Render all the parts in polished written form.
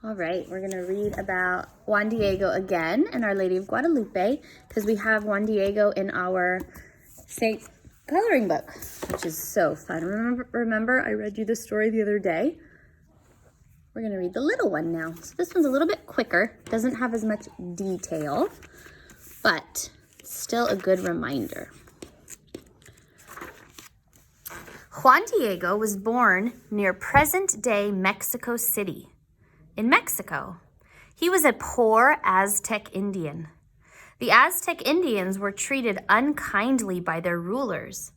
All right, we're going to read about Juan Diego again and Our Lady of Guadalupe because we have Juan Diego in our Saint coloring book, which is so fun. Remember, I read you the story the other day. We're going to read the little one now. So this one's a little bit quicker, doesn't have as much detail, but still a good reminder. Juan Diego was born near present-day Mexico City. In Mexico, he was a poor Aztec Indian. The Aztec Indians were treated unkindly by their rulers,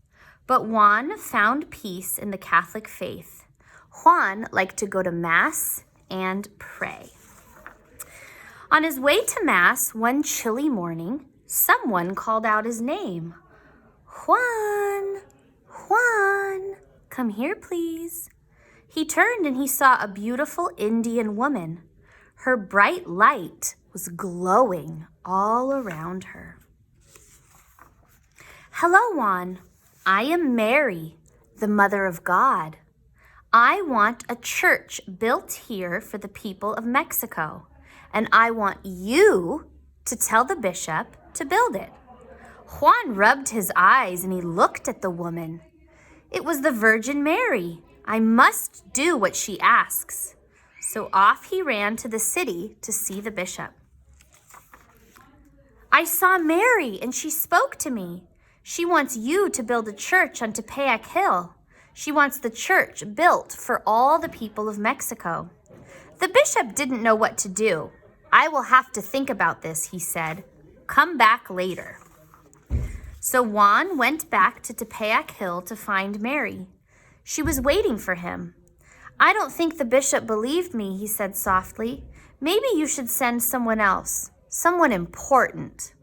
but Juan found peace in the Catholic faith. Juan liked to go to Mass and pray. On his way to Mass one chilly morning, someone called out his name. Juan, Juan, come here, please. He turned and he saw a beautiful Indian woman. Her bright light was glowing all around her. Hello, Juan. I am Mary, the Mother of God. I want a church built here for the people of Mexico, and I want you to tell the bishop to build it. Juan rubbed his eyes and he looked at the woman. It was the Virgin Mary. I must do what she asks. So off he ran to the city to see the bishop. I saw Mary and she spoke to me. She wants you to build a church on Tepeyac Hill. She wants the church built for all the people of Mexico. The bishop didn't know what to do. I will have to think about this, he said. Come back later. So Juan went back to Tepeyac Hill to find Mary. She was waiting for him. I don't think the bishop believed me, he said softly. Maybe you should send someone else, someone important.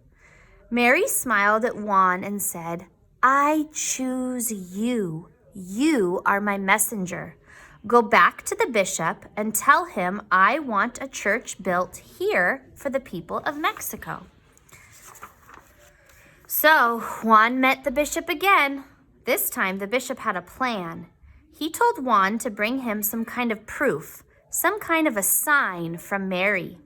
Mary smiled at Juan and said, I choose you. You are my messenger. Go back to the bishop and tell him I want a church built here for the people of Mexico. So Juan met the bishop again. This time the bishop had a plan. He told Juan to bring him some kind of proof, some kind of a sign from Mary.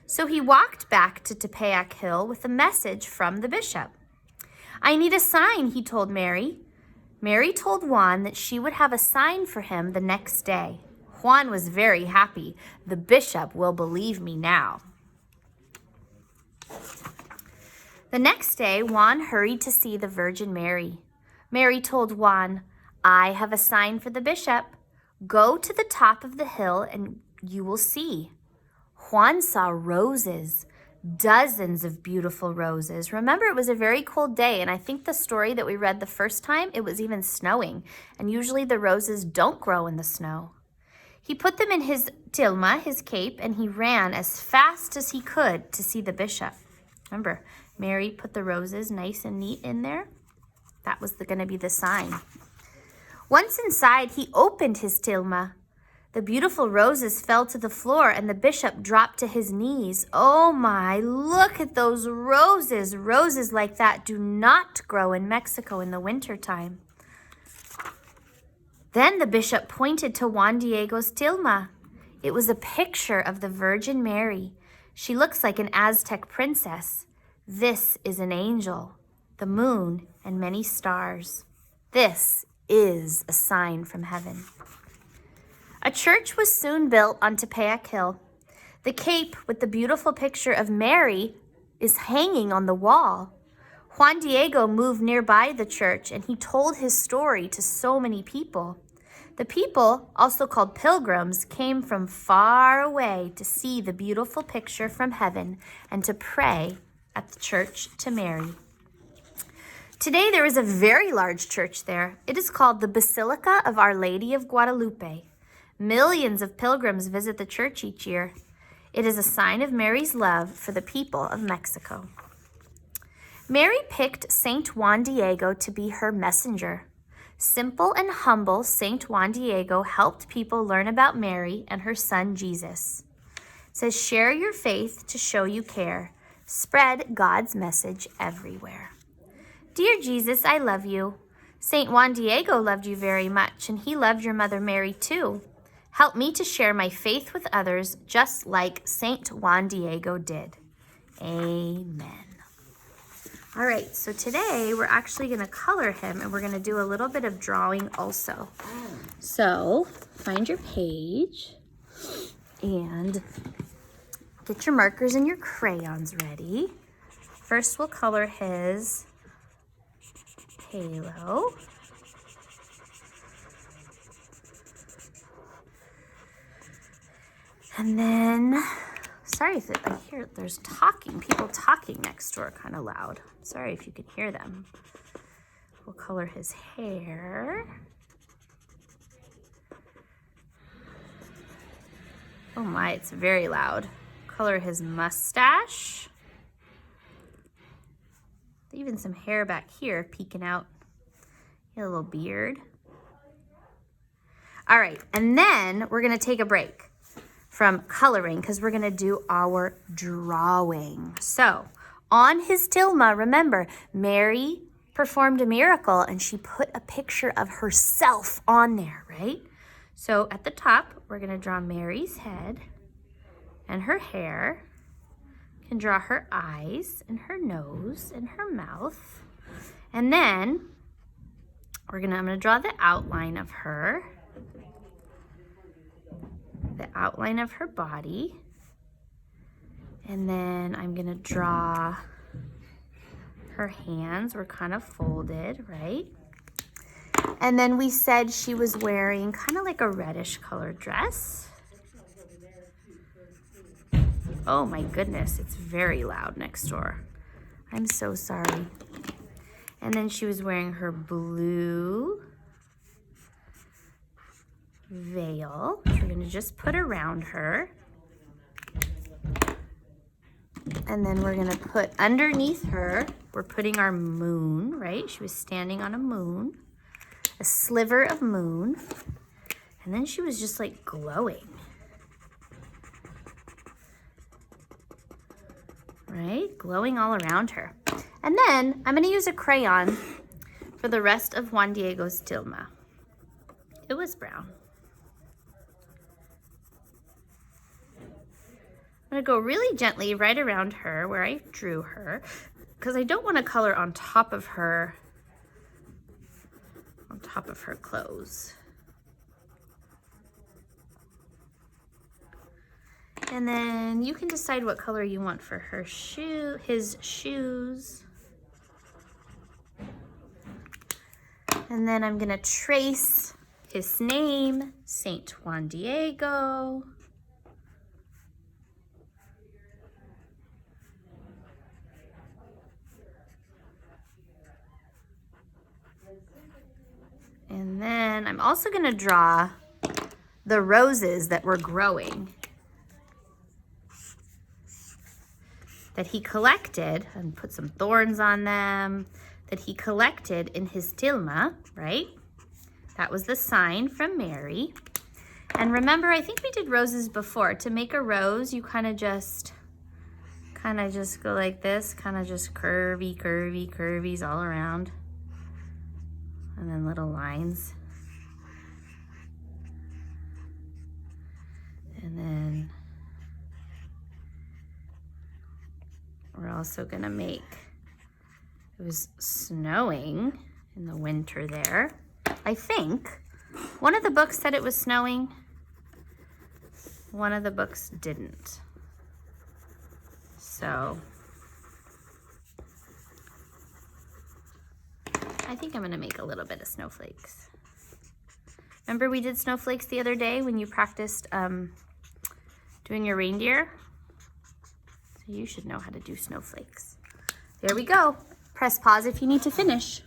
So he walked back to Tepeyac Hill with a message from the bishop. I need a sign, he told Mary. Mary told Juan that she would have a sign for him the next day. Juan was very happy. The bishop will believe me now. The next day, Juan hurried to see the Virgin Mary. Mary told Juan, I have a sign for the bishop. Go to the top of the hill and you will see. Juan saw roses, dozens of beautiful roses. Remember, it was a very cold day, and I think the story that we read the first time, it was even snowing, and usually the roses don't grow in the snow. He put them in his tilma, his cape, and he ran as fast as he could to see the bishop. Remember, Mary put the roses nice and neat in there. That was going to be the sign. Once inside, he opened his tilma. The beautiful roses fell to the floor and the bishop dropped to his knees. Oh my, look at those roses. Roses like that do not grow in Mexico in the wintertime. Then the bishop pointed to Juan Diego's tilma. It was a picture of the Virgin Mary. She looks like an Aztec princess. This is an angel, the moon, and many stars. This is a sign from heaven. A church was soon built on Tepeyac Hill. The cape with the beautiful picture of Mary is hanging on the wall. Juan Diego moved nearby the church and he told his story to so many people. The people, also called pilgrims, came from far away to see the beautiful picture from heaven and to pray at the church to Mary. Today there is a very large church there. It is called the Basilica of Our Lady of Guadalupe. Millions of pilgrims visit the church each year. It is a sign of Mary's love for the people of Mexico. Mary picked Saint Juan Diego to be her messenger. Simple and humble, Saint Juan Diego helped people learn about Mary and her son Jesus. It says, share your faith to show you care. Spread God's message everywhere. Dear Jesus, I love you. Saint Juan Diego loved you very much, and he loved your mother Mary too. Help me to share my faith with others, just like Saint Juan Diego did. Amen. All right, so today we're actually going to color him, and we're going to do a little bit of drawing also. So find your page and get your markers and your crayons ready. First, we'll color his halo. And then, sorry if I hear there's people talking next door kind of loud. Sorry if you can hear them. We'll color his hair. Oh my, it's very loud. Color his mustache. Even some hair back here peeking out. A little beard. All right, and then we're gonna take a break from coloring because we're gonna do our drawing. So on his tilma, remember, Mary performed a miracle and she put a picture of herself on there, right? So at the top, we're gonna draw Mary's head and her hair. You can draw her eyes and her nose and her mouth. And then I'm gonna draw the outline of her. The outline of her body, and then I'm gonna draw her hands were kind of folded, right? And then we said she was wearing kind of like a reddish colored dress. Oh my goodness, it's very loud next door. I'm so sorry. And then she was wearing her blue veil, which we're gonna just put around her. And then we're gonna put underneath her, we're putting our moon, right? She was standing on a moon, a sliver of moon. And then she was just like glowing, right? Glowing all around her. And then I'm gonna use a crayon for the rest of Juan Diego's tilma. It was brown. I'm gonna go really gently right around her where I drew her because I don't want to color on top of her clothes. And then you can decide what color you want for his shoes. And then I'm gonna trace his name, Saint Juan Diego. And then I'm also gonna draw the roses that were growing that he collected and put some thorns on them that he collected in his tilma, right? That was the sign from Mary. And remember, I think we did roses before. To make a rose, you kind of just go like this, kind of just curvies all around. And then little lines. And then we're also gonna make, it was snowing in the winter there. I think one of the books said it was snowing. One of the books didn't. So I think I'm gonna make a little bit of snowflakes. Remember we did snowflakes the other day when you practiced doing your reindeer? So you should know how to do snowflakes. There we go. Press pause if you need to finish.